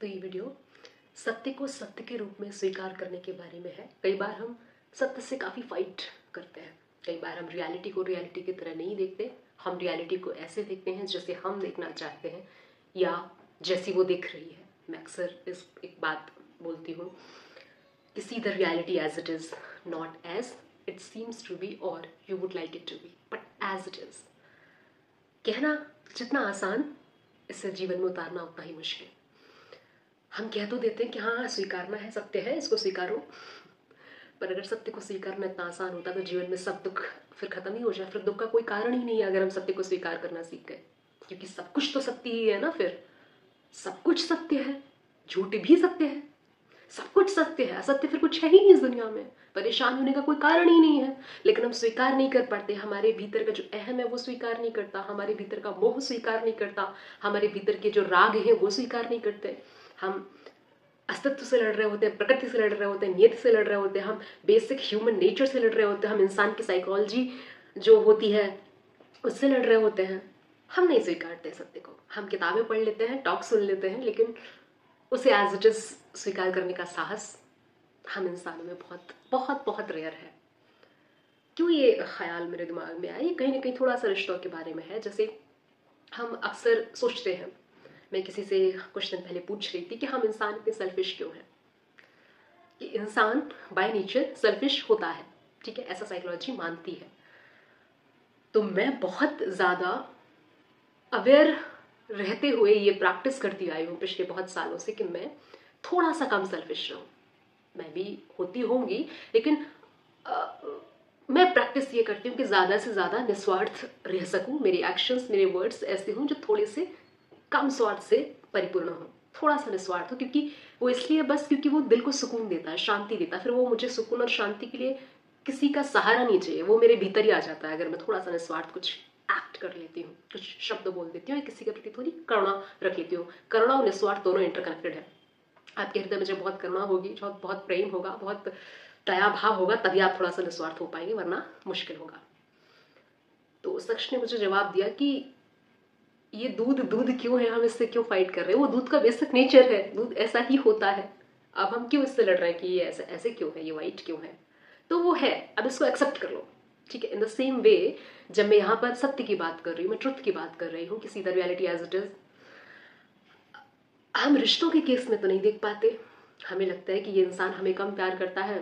तो ये वीडियो सत्य को सत्य के रूप में स्वीकार करने के बारे में है। कई बार हम सत्य से काफ़ी फाइट करते हैं, कई बार हम रियलिटी को रियलिटी की तरह नहीं देखते। हम रियलिटी को ऐसे देखते हैं जैसे हम देखना चाहते हैं या जैसी वो दिख रही है। मैं अक्सर इस एक बात बोलती हूँ कि see the reality as it is, not as it seems to be और you would like it to be, but as it is. कहना जितना आसान, इससे जीवन में उतारना उतना ही मुश्किल। हम कह तो देते हैं कि हाँ स्वीकारना है, सत्य है, इसको स्वीकारो, पर अगर सत्य को स्वीकारना इतना आसान होता तो जीवन में सब दुख फिर खत्म ही हो जाए। फिर दुख का कोई कारण ही नहीं है अगर हम सत्य को स्वीकार करना सीख गए, क्योंकि सब कुछ तो सत्य ही है ना। फिर सब कुछ सत्य है, झूठ भी सत्य है, सब कुछ सत्य है, असत्य फिर कुछ है ही नहीं इस दुनिया में। परेशान होने का कोई कारण ही नहीं है, लेकिन हम स्वीकार नहीं कर पाते। हमारे भीतर का जो अहम है वो स्वीकार नहीं करता, हमारे भीतर का मोह स्वीकार नहीं करता, हमारे भीतर के जो राग हैं वो स्वीकार नहीं करते। हम अस्तित्व से लड़ रहे होते हैं, प्रकृति से लड़ रहे होते हैं, नियति से लड़ रहे होते हैं, हम बेसिक ह्यूमन नेचर से लड़ रहे होते हैं, हम इंसान की साइकोलॉजी जो होती है उससे लड़ रहे होते हैं। हम नहीं स्वीकारते सत्य को। हम किताबें पढ़ लेते हैं, टॉक सुन लेते हैं, लेकिन उसे एज इट इज स्वीकार करने का साहस हम इंसानों में बहुत बहुत बहुत रेयर है। क्यों ये ख्याल मेरे दिमाग में आया? ये कहीं ना कहीं थोड़ा सा रिश्तों के बारे में है। जैसे हम अक्सर सोचते हैं, मैं किसी से कुछ दिन पहले पूछ रही थी कि हम इंसान इतने सेल्फिश क्यों हैं। कि इंसान बाय नेचर सेल्फिश होता है, ठीक है, ऐसा साइकोलॉजी मानती है। तो मैं बहुत ज़्यादा अवेयर रहते हुए ये प्रैक्टिस करती आई हूँ पिछले बहुत सालों से कि मैं थोड़ा सा कम सेल्फिश रहूँ। मैं भी होती होंगी, लेकिन मैं प्रैक्टिस ये करती हूँ कि ज़्यादा से ज़्यादा निस्वार्थ रह सकूँ। मेरे एक्शंस, मेरे वर्ड्स ऐसे हों जो थोड़े से कम स्वार्थ से परिपूर्ण हो, थोड़ा सा निस्वार्थ हो। क्योंकि वो इसलिए बस क्योंकि वो दिल को सुकून देता है, शांति देता है। फिर वो मुझे सुकून और शांति के लिए किसी का सहारा नहीं चाहिए, वो मेरे भीतर ही आ जाता है अगर मैं थोड़ा सा निस्वार्थ कुछ एक्ट कर लेती हूँ, कुछ शब्द बोल देती हूँ, किसी के प्रति थोड़ी करुणा रख लेती हूँ। करुणा और निस्वार्थ दोनों इंटरकनेक्टेड है। आपके हृदय में जब बहुत करुणा होगी, बहुत प्रेम होगा, बहुत दया भाव होगा, तभी आप थोड़ा सा निस्वार्थ हो पाएंगे, वरना मुश्किल होगा। तो उस शख्स ने मुझे जवाब दिया कि ये दूध दूध क्यों है, हम इससे क्यों फाइट कर रहे हैं? वो दूध का बेसिक नेचर है, दूध ऐसा ही होता है। अब हम क्यों इससे लड़ रहे हैं कि ये ऐसा ऐसे क्यों है, ये वाइट क्यों है? तो वो है, अब इसको एक्सेप्ट कर लो, ठीक है। इन द सेम वे जब मैं यहाँ पर सत्य की बात कर रही हूँ, मैं ट्रुथ की बात कर रही हूँ कि see the reality as it is, हम रिश्तों के केस में तो नहीं देख पाते। हमें लगता है कि ये इंसान हमें कम प्यार करता है,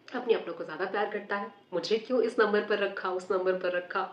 अपने अपनों को ज्यादा प्यार करता है, मुझे क्यों इस नंबर पर रखा, उस नंबर पर रखा,